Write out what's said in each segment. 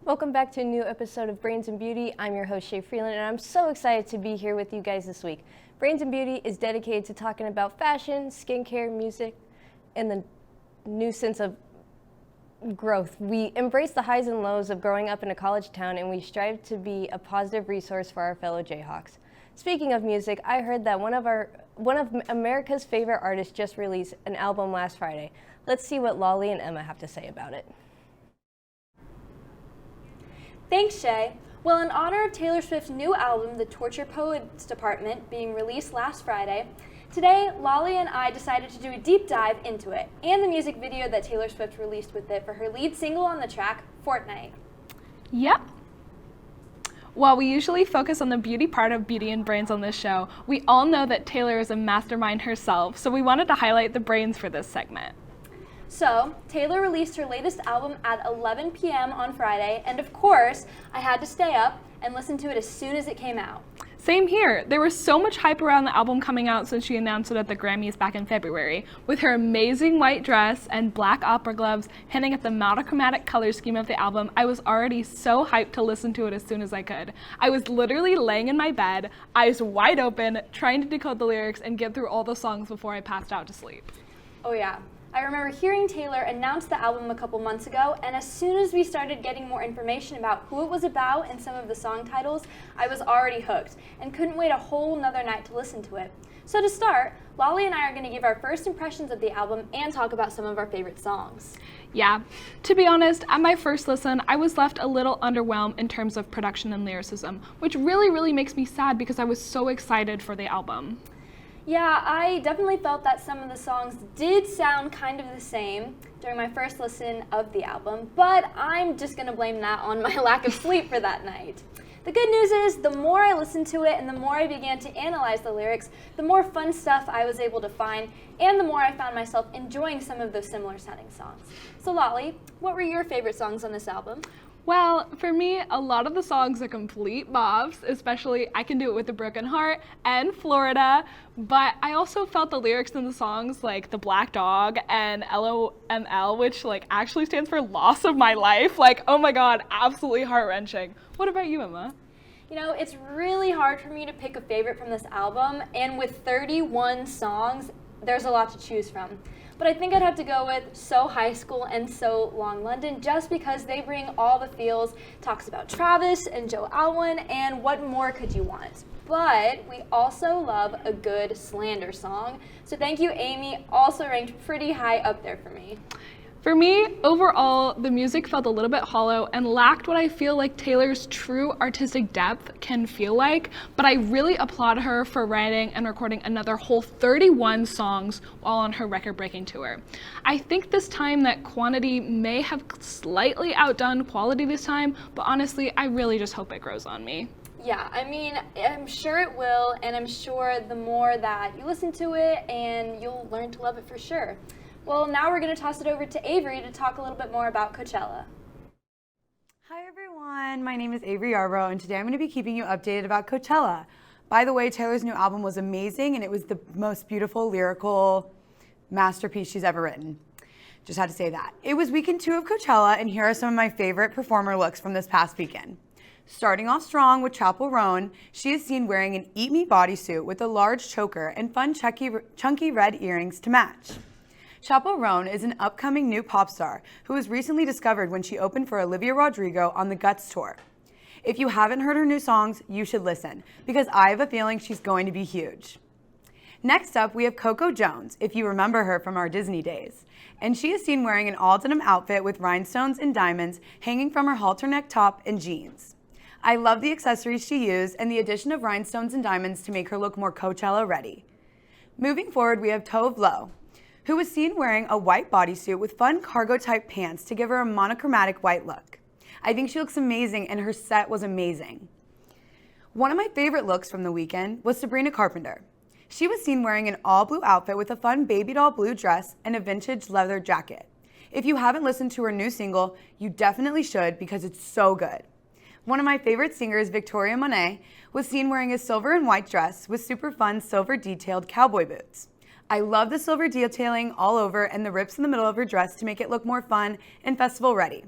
Welcome back to a new episode of Brains and Beauty. I'm your host, Shay Freeland, and I'm so excited to be here with you guys this week. Brains and Beauty is dedicated to talking about fashion, skincare, music, and the new sense of growth. We embrace the highs and lows of growing up in a college town, and we strive to be a positive resource for our fellow Jayhawks. Speaking of music, I heard that one of America's favorite artists just released an album last Friday. Let's see what Lolly and Emma have to say about it. Thanks, Shay. Well, in honor of Taylor Swift's new album, The Torture Poets Department, being released last Friday, today Lolly and I decided to do a deep dive into it and the music video that Taylor Swift released with it for her lead single on the track, Fortnite. Yep. While we usually focus on the beauty part of Beauty and Brains on this show, we all know that Taylor is a mastermind herself, so we wanted to highlight the brains for this segment. So, Taylor released her latest album at 11 p.m. on Friday, and of course, I had to stay up and listen to it as soon as it came out. Same here. There was so much hype around the album coming out since she announced it at the Grammys back in February. With her amazing white dress and black opera gloves hinting at the monochromatic color scheme of the album, I was already so hyped to listen to it as soon as I could. I was literally laying in my bed, eyes wide open, trying to decode the lyrics and get through all the songs before I passed out to sleep. Oh yeah. I remember hearing Taylor announce the album a couple months ago, and as soon as we started getting more information about who it was about and some of the song titles, I was already hooked and couldn't wait a whole nother night to listen to it. So to start, Lolly and I are going to give our first impressions of the album and talk about some of our favorite songs. Yeah, to be honest, at my first listen, I was left a little underwhelmed in terms of production and lyricism, which really makes me sad because I was so excited for the album. Yeah, I definitely felt that some of the songs did sound kind of the same during my first listen of the album, but I'm just going to blame that on my lack of sleep for that night. The good news is, the more I listened to it and the more I began to analyze the lyrics, the more fun stuff I was able to find, and the more I found myself enjoying some of those similar sounding songs. So Lolly, what were your favorite songs on this album? Well, for me, a lot of the songs are complete bops, especially I Can Do It With a Broken Heart and Florida, but I also felt the lyrics in the songs like The Black Dog and LOML, which actually stands for Loss of My Life. Oh my god, absolutely heart-wrenching. What about you, Emma? You know, it's really hard for me to pick a favorite from this album, and with 31 songs, there's a lot to choose from. But I think I'd have to go with So High School and So Long London, just because they bring all the feels, talks about Travis and Joe Alwyn, and what more could you want? But we also love a good slander song, so Thank You Amy also ranked pretty high up there for me. For me, overall, the music felt a little bit hollow and lacked what I feel like Taylor's true artistic depth can feel like, but I really applaud her for writing and recording another whole 31 songs while on her record-breaking tour. I think this time that quantity may have slightly outdone quality this time, but honestly, I really just hope it grows on me. Yeah, I mean, I'm sure it will, and I'm sure the more that you listen to it, and you'll learn to love it for sure. Well, now we're going to toss it over to Avery to talk a little bit more about Coachella. Hi everyone, my name is Avery Yarbrough, and today I'm going to be keeping you updated about Coachella. By the way, Taylor's new album was amazing, and it was the most beautiful lyrical masterpiece she's ever written. Just had to say that. It was weekend 2 of Coachella, and here are some of my favorite performer looks from this past weekend. Starting off strong with Chappell Roan, she is seen wearing an Eat Me bodysuit with a large choker and fun chunky red earrings to match. Chappell Roan is an upcoming new pop star who was recently discovered when she opened for Olivia Rodrigo on the Guts tour. If you haven't heard her new songs, you should listen, because I have a feeling she's going to be huge. Next up, we have Coco Jones, if you remember her from our Disney days. And she is seen wearing an all-denim outfit with rhinestones and diamonds hanging from her halter neck top and jeans. I love the accessories she used and the addition of rhinestones and diamonds to make her look more Coachella ready. Moving forward, we have Tove Lo, who was seen wearing a white bodysuit with fun cargo-type pants to give her a monochromatic white look. I think she looks amazing, and her set was amazing. One of my favorite looks from the weekend was Sabrina Carpenter. She was seen wearing an all-blue outfit with a fun baby doll blue dress and a vintage leather jacket. If you haven't listened to her new single, you definitely should, because it's so good. One of my favorite singers, Victoria Monet, was seen wearing a silver and white dress with super fun silver detailed cowboy boots. I love the silver detailing all over and the rips in the middle of her dress to make it look more fun and festival ready.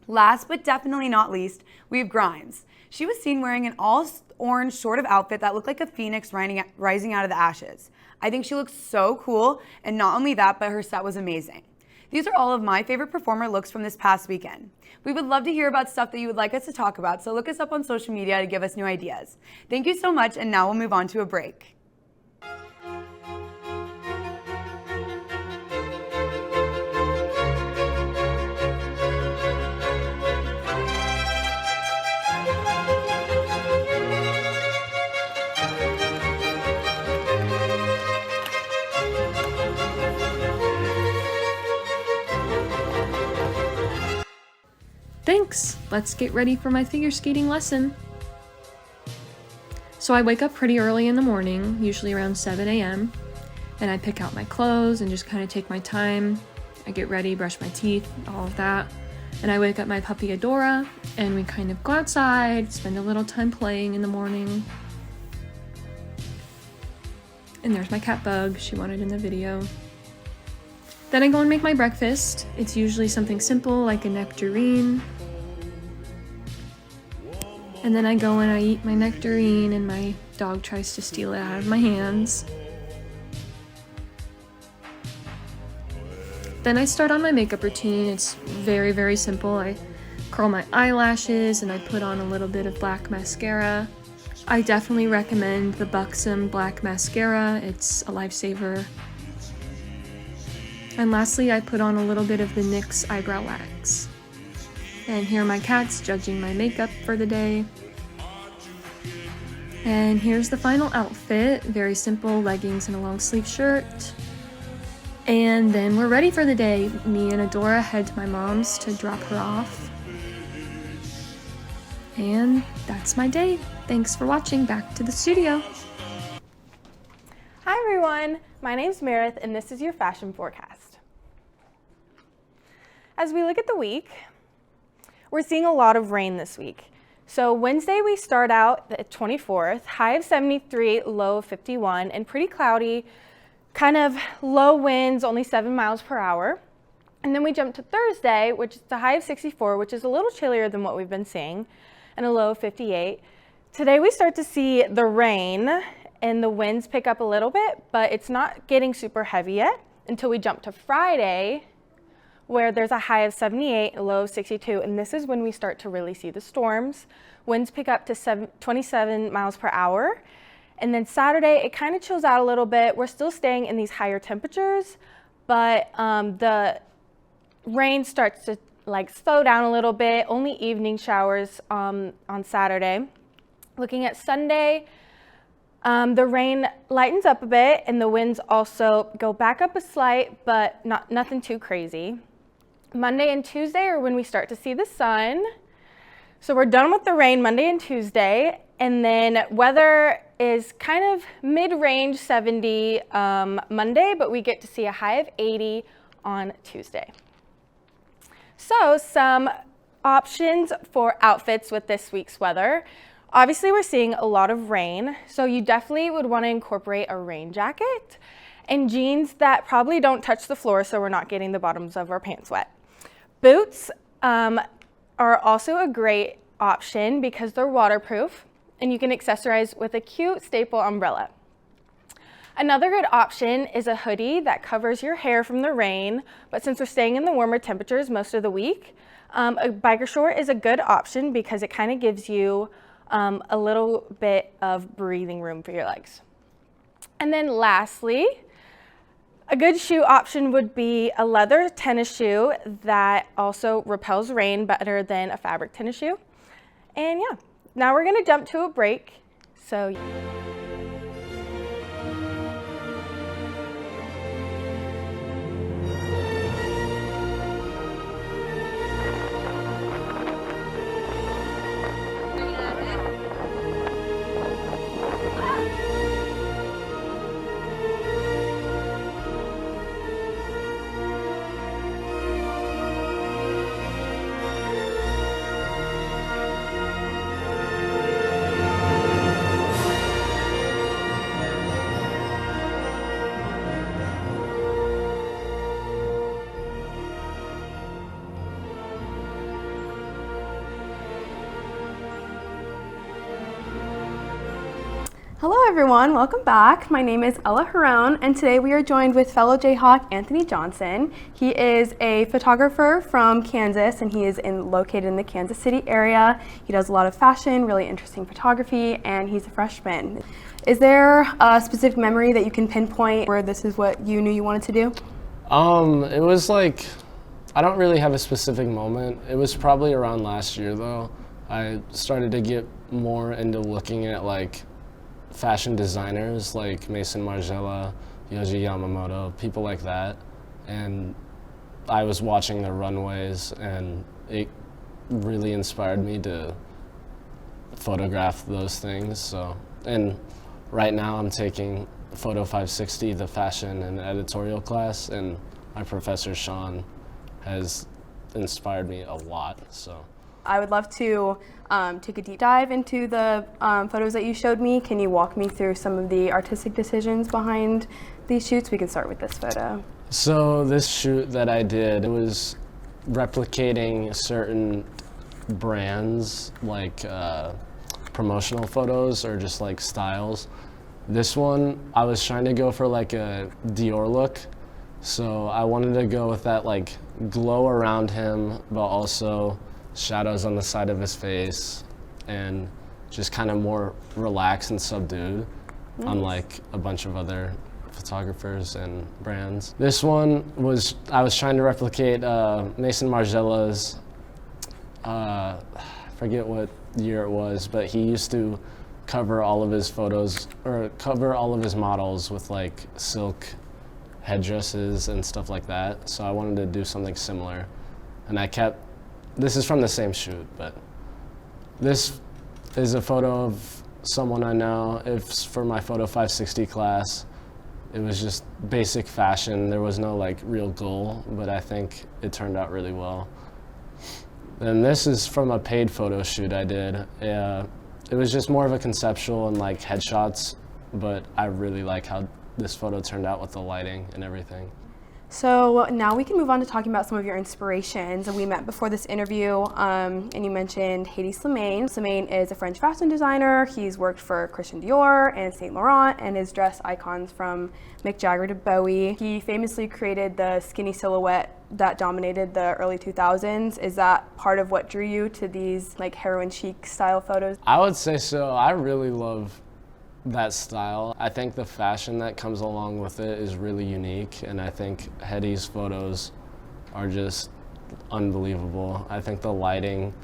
Last but definitely not least, we have Grimes. She was seen wearing an all-orange sort of outfit that looked like a phoenix rising out of the ashes. I think she looks so cool, and not only that, but her set was amazing. These are all of my favorite performer looks from this past weekend. We would love to hear about stuff that you would like us to talk about, so look us up on social media to give us new ideas. Thank you so much, and now we'll move on to a break. Thanks! Let's get ready for my figure skating lesson. So I wake up pretty early in the morning, usually around 7 a.m., and I pick out my clothes and just kind of take my time. I get ready, brush my teeth, all of that. And I wake up my puppy Adora, and we kind of go outside, spend a little time playing in the morning. And there's my cat Bug, she wanted in the video. Then I go and make my breakfast. It's usually something simple like a nectarine. And then I go and I eat my nectarine and my dog tries to steal it out of my hands. Then I start on my makeup routine. It's very, very simple. I curl my eyelashes and I put on a little bit of black mascara. I definitely recommend the Buxom black mascara. It's a lifesaver. And lastly, I put on a little bit of the NYX eyebrow wax. And here are my cats judging my makeup for the day. And here's the final outfit. Very simple, leggings and a long sleeve shirt. And then we're ready for the day. Me and Adora head to my mom's to drop her off. And that's my day. Thanks for watching. Back to the studio. Hi everyone, my name's Meredith and this is your fashion forecast. As we look at the week, we're seeing a lot of rain this week. So Wednesday we start out at 24th, high of 73, low of 51, and pretty cloudy, kind of low winds, only 7 miles per hour. And then we jump to Thursday, which is the high of 64, which is a little chillier than what we've been seeing, and a low of 58. Today we start to see the rain and the winds pick up a little bit, but it's not getting super heavy yet until we jump to Friday, where there's a high of 78, a low of 62, and this is when we start to really see the storms. Winds pick up to 27 miles per hour. And then Saturday, it kind of chills out a little bit. We're still staying in these higher temperatures, but the rain starts to slow down a little bit, only evening showers on Saturday. Looking at Sunday, the rain lightens up a bit and the winds also go back up a slight, but nothing too crazy. Monday and Tuesday are when we start to see the sun. So we're done with the rain Monday and Tuesday, and then weather is kind of mid-range 70 Monday, but we get to see a high of 80 on Tuesday. So some options for outfits with this week's weather. Obviously we're seeing a lot of rain, so you definitely would want to incorporate a rain jacket and jeans that probably don't touch the floor so we're not getting the bottoms of our pants wet. Boots are also a great option because they're waterproof and you can accessorize with a cute staple umbrella. Another good option is a hoodie that covers your hair from the rain, but since we're staying in the warmer temperatures most of the week, a biker short is a good option because it kind of gives you a little bit of breathing room for your legs. And then lastly, a good shoe option would be a leather tennis shoe that also repels rain better than a fabric tennis shoe. And yeah, now we're gonna jump to a break. So. Hello everyone, welcome back. My name is Ella Harone, and today we are joined with fellow Jayhawk Anthony Johnson. He is a photographer from Kansas, and he is located in the Kansas City area. He does a lot of fashion, really interesting photography, and he's a freshman. Is there a specific memory that you can pinpoint where this is what you knew you wanted to do? It was like, I don't really have a specific moment. It was probably around last year though. I started to get more into looking at like fashion designers like Mason Margiela, Yohji Yamamoto, people like that. And I was watching their runways, and it really inspired me to photograph those things. So, and right now I'm taking Photo 560, the fashion and editorial class, and my professor Sean has inspired me a lot. So I would love to take a deep dive into the photos that you showed me. Can you walk me through some of the artistic decisions behind these shoots? We can start with this photo. So this shoot that I did, it was replicating certain brands, like promotional photos or just like styles. This one, I was trying to go for like a Dior look. So I wanted to go with that like glow around him, but also shadows on the side of his face, and just kind of more relaxed and subdued, unlike a bunch of other photographers and brands. This one was, I was trying to replicate Mason Margiela's, I forget what year it was, but he used to cover all of his photos, or cover all of his models with like silk headdresses and stuff like that. So I wanted to do something similar. And I kept, this is from the same shoot, but this is a photo of someone I know. It's for my Photo 560 class. It was just basic fashion. There was no like real goal, but I think it turned out really well. Then this is from a paid photo shoot I did. It was just more of a conceptual and like headshots, but I really like how this photo turned out with the lighting and everything. So now we can move on to talking about some of your inspirations. We met before this interview, and you mentioned Hedi Slimane. Slimane is a French fashion designer. He's worked for Christian Dior and Saint Laurent, and has dressed icons from Mick Jagger to Bowie. He famously created the skinny silhouette that dominated the early 2000s. Is that part of what drew you to these like heroin chic style photos? I would say so. I really love that style. I think the fashion that comes along with it is really unique, and I think Hedi's photos are just unbelievable. I think the lighting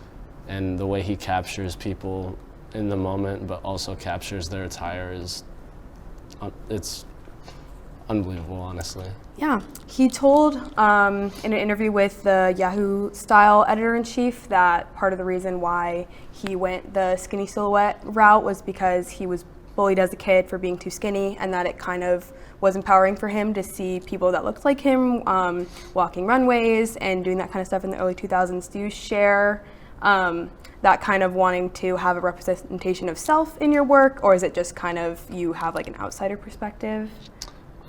and the way he captures people in the moment, but also captures their attire, is it's unbelievable, honestly. Yeah, he told in an interview with the Yahoo Style editor-in-chief that part of the reason why he went the skinny silhouette route was because he was bullied as a kid for being too skinny, and that it kind of was empowering for him to see people that looked like him walking runways and doing that kind of stuff in the early 2000s. Do you share that kind of wanting to have a representation of self in your work, or is it just kind of you have like an outsider perspective?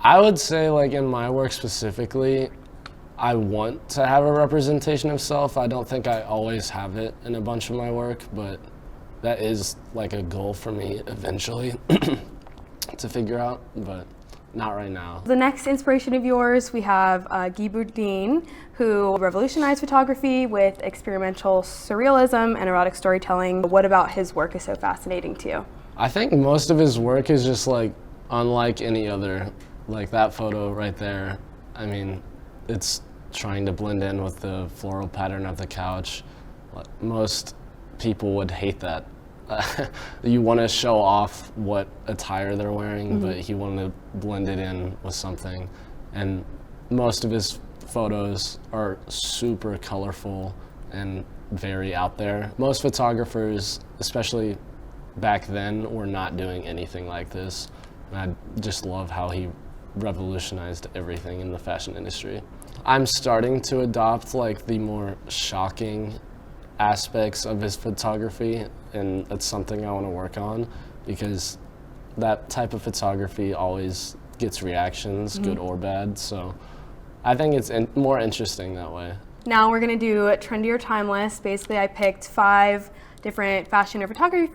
I would say like in my work specifically, I want to have a representation of self. I don't think I always have it in a bunch of my work, but that is like a goal for me eventually to figure out, but not right now. The next inspiration of yours, we have Guy Bourdin, who revolutionized photography with experimental surrealism and erotic storytelling. What about his work is so fascinating to you? I think most of his work is just like unlike any other. Like that photo right there, I mean, it's trying to blend in with the floral pattern of the couch. Most people would hate that. You want to show off what attire they're wearing, but he wanted to blend it in with something. And most of his photos are super colorful and very out there. Most photographers, especially back then, were not doing anything like this. And I just love how he revolutionized everything in the fashion industry. I'm starting to adopt like the more shocking aspects of his photography, and it's something I want to work on, because that type of photography always gets reactions, good or bad, so I think it's more interesting that way. Now we're gonna do trendy or timeless. Basically, I picked 5 different fashion or photography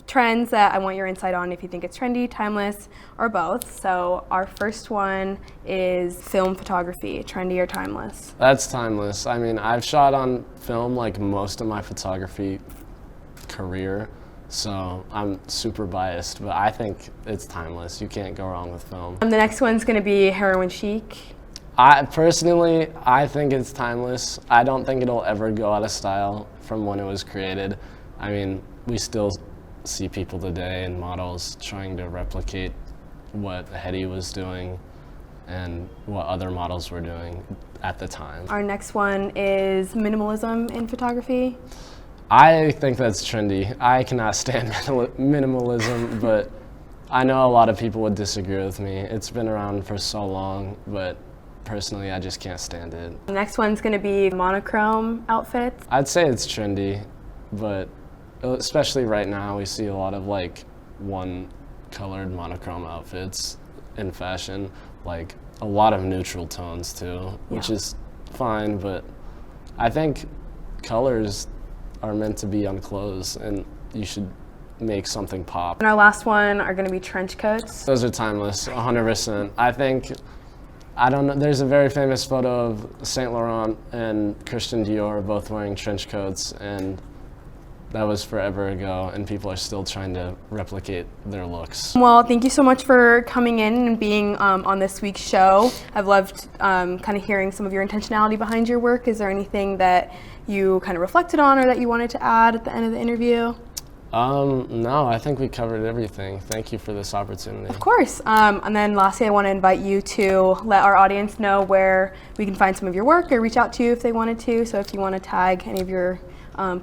trends that I want your insight on if you think it's trendy, timeless, or both. So our first one is film photography, trendy or timeless. That's timeless. I mean, I've shot on film like most of my photography career, so I'm super biased, but I think it's timeless. You can't go wrong with film. The next one's gonna be heroin chic. I think it's timeless. I don't think it'll ever go out of style from when it was created. I mean, we still see people today and models trying to replicate what Hetty was doing and what other models were doing at the time. Our next one is minimalism in photography. I think that's trendy. I cannot stand minimalism, but I know a lot of people would disagree with me. It's been around for so long, but personally, I just can't stand it. The next one's gonna be monochrome outfits. I'd say it's trendy, but especially right now, we see a lot of like one-colored monochrome outfits in fashion, like a lot of neutral tones too, which is fine, but I think colors are meant to be on clothes and you should make something pop. And our last one are gonna be trench coats. Those are timeless, 100%. I don't know, there's a very famous photo of Saint Laurent and Christian Dior both wearing trench coats, and that was forever ago, and people are still trying to replicate their looks. Well, thank you so much for coming in and being on this week's show. I've loved kind of hearing some of your intentionality behind your work. Is there anything that you kind of reflected on or that you wanted to add at the end of the interview? No, I think we covered everything. Thank you for this opportunity. Of course. And then lastly, I want to invite you to let our audience know where we can find some of your work or reach out to you if they wanted to. So if you want to tag any of your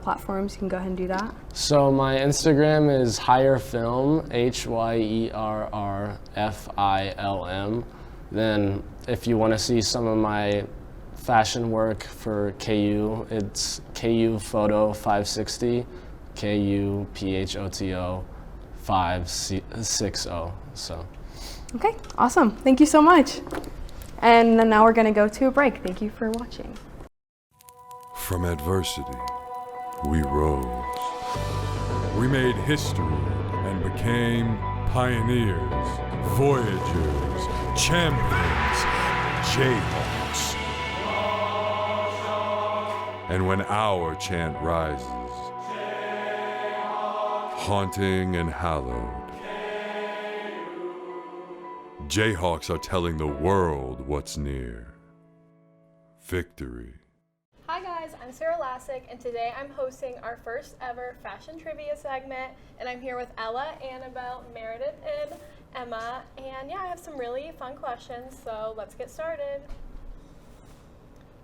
platforms, you can go ahead and do that. So my Instagram is HyerFilm, HyerFilm. Then if you want to see some of my fashion work for KU, it's KU Photo 560. KUPHOTO 560. So. Okay, awesome. Thank you so much. And then now we're going to go to a break. Thank you for watching. From adversity, we rose. We made history and became pioneers, voyagers, champions, Jayhawks. And when our chant rises, haunting and hallowed, Jayhawks are telling the world what's near. Victory. Hi guys, I'm Sarah Lassick, and today I'm hosting our first ever fashion trivia segment, and I'm here with Ella, Annabelle, Meredith, and Emma, and yeah, I have some really fun questions, so let's get started.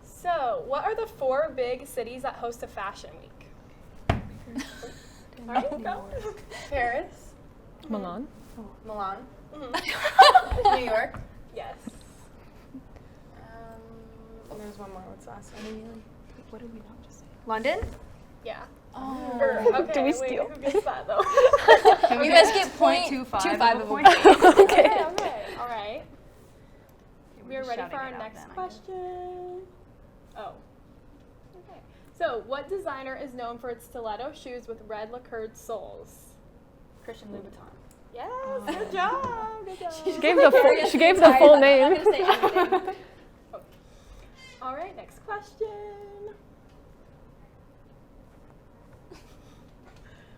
So, what are the 4 big cities that host a fashion week? All right, go. Paris. Milan. Milan. Mm-hmm. New York. Yes. There's one more. What's the last one? What did we not just say? London? Yeah. Oh. Okay, Do we wait, steal? who gets that though? You guys get 0.25 of a point. Okay. All right. We are ready for our next question. Oh. Okay. So, what designer is known for its stiletto shoes with red lacquered soles? Christian Louboutin. Yes. Good job. Good job. She gave the full name. I'm gonna say anything. All right. Next question.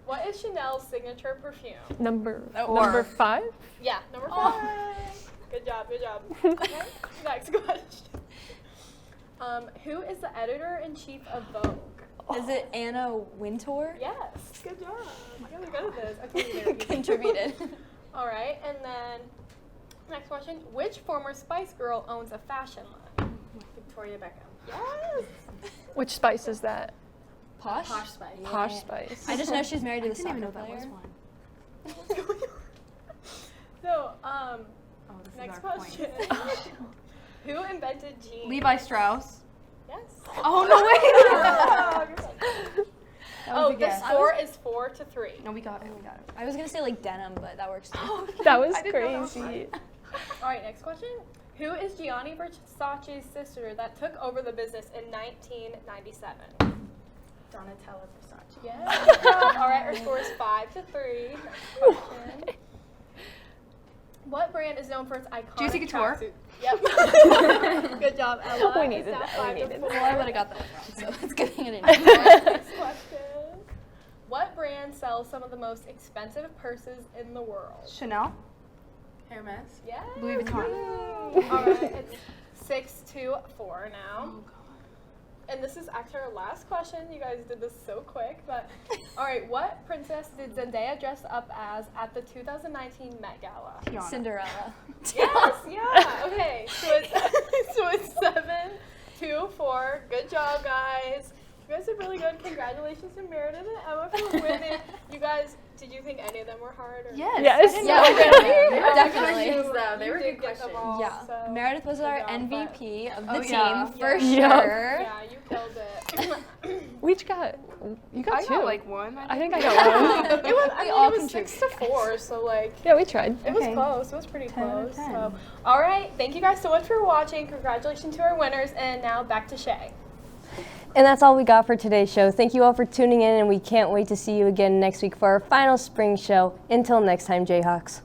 What is Chanel's signature perfume? Number 5. Yeah, number 5. Good job, good job. Okay, next question. Who is the editor-in-chief of Vogue? Is it Anna Wintour? Yes, good job. You're really good at this. Okay, Contributed. All right, and then next question. Which former Spice Girl owns a fashion line? Victoria Beckham. Yes. Which spice is that? Posh? Posh Spice. Posh Spice. I just know she's married to the soccer player. So, next question. Who invented jeans? Levi Strauss. Yes. Oh, no way! Oh, the score is 4-3. No, we got it. I was gonna say like denim, but that works too. That was crazy. All right, next question. Who is Gianni Versace's sister that took over the business in 1997? Donatella Versace. Yeah. Good job. All right, our score is 5-3. Next question. What brand is known for its iconic Juicy Couture. tracksuit? Yep. Good job, Ella. We needed It's now that, we 5-4. needed Well, I would have got that wrong, so it's good thing I didn't. Next question. What brand sells some of the most expensive purses in the world? Chanel. Hermes. Yes. Louis Vuitton. All right, it's 6-4 now. And this is actually our last question. You guys did this so quick, but all right, what princess did Zendaya dress up as at the 2019 Met Gala? Tiana. Cinderella. Yes, yeah. Okay, so it's 7-4. Good job, guys. You guys did really good. Congratulations to Meredith and Emma for winning. You guys, did you think any of them were hard? Or Yes. Yeah, Oh, definitely. you They were did good get them all, Yeah. so Meredith was our good job, but- MVP of the team yeah. for Yeah. sure. Yeah, you killed it. We each got, you got I two. got like one. I think I got one. It was, I We mean, all it was contributed. 6-4, so like Yeah, we tried. it was Okay. close. It was pretty 10 out of close. 10. So, all right, thank you guys so much for watching. Congratulations to our winners, and now back to Shay. And that's all we got for today's show. Thank you all for tuning in, and we can't wait to see you again next week for our final spring show. Until next time, Jayhawks.